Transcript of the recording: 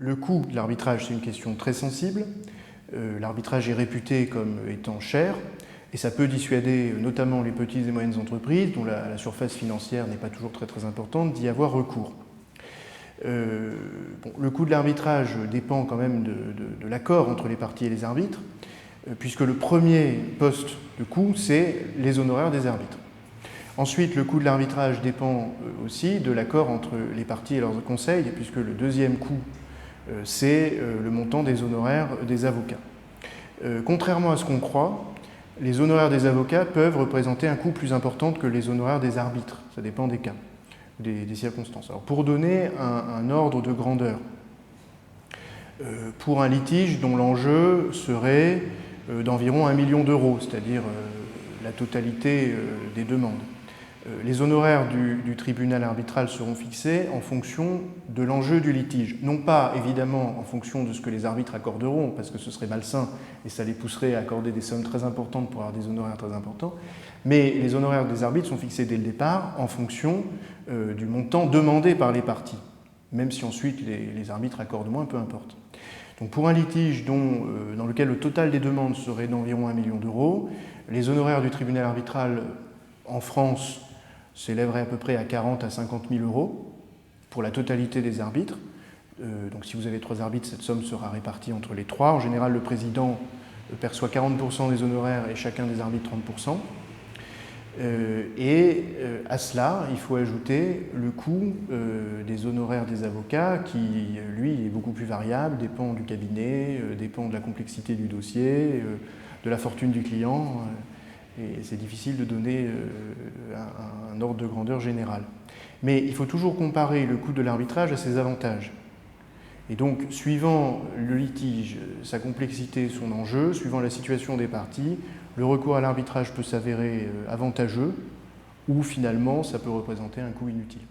Le coût de l'arbitrage, c'est une question très sensible. L'arbitrage est réputé comme étant cher et ça peut dissuader notamment les petites et moyennes entreprises dont la surface financière n'est pas toujours très importante d'y avoir recours. Le coût de l'arbitrage dépend quand même de l'accord entre les parties et les arbitres, puisque le premier poste de coût, c'est les honoraires des arbitres. Ensuite, le coût de l'arbitrage dépend aussi de l'accord entre les parties et leurs conseils, puisque le deuxième coût, c'est le montant des honoraires des avocats. Contrairement à ce qu'on croit, les honoraires des avocats peuvent représenter un coût plus important que les honoraires des arbitres. Ça dépend des cas, des circonstances. Alors, pour donner un ordre de grandeur, pour un litige dont l'enjeu serait d'environ 1 million d'euros, c'est-à-dire la totalité des demandes, les honoraires du tribunal arbitral seront fixés en fonction de l'enjeu du litige. Non pas, évidemment, en fonction de ce que les arbitres accorderont, parce que ce serait malsain et ça les pousserait à accorder des sommes très importantes pour avoir des honoraires très importants, mais les honoraires des arbitres sont fixés dès le départ en fonction du montant demandé par les parties, même si ensuite les arbitres accordent moins, peu importe. Donc pour un litige dans lequel le total des demandes serait d'environ 1 million d'euros, les honoraires du tribunal arbitral en France s'élèverait à peu près à 40 à 50 000 euros pour la totalité des arbitres. Donc si vous avez 3 arbitres, cette somme sera répartie entre les 3. En général, le président perçoit 40% des honoraires et chacun des arbitres 30%. À cela, il faut ajouter le coût des honoraires des avocats qui, lui, est beaucoup plus variable, dépend du cabinet, dépend de la complexité du dossier, de la fortune du client. Et c'est difficile de donner un ordre de grandeur général. Mais il faut toujours comparer le coût de l'arbitrage à ses avantages. Et donc, suivant le litige, sa complexité, son enjeu, suivant la situation des parties, le recours à l'arbitrage peut s'avérer avantageux ou finalement ça peut représenter un coût inutile.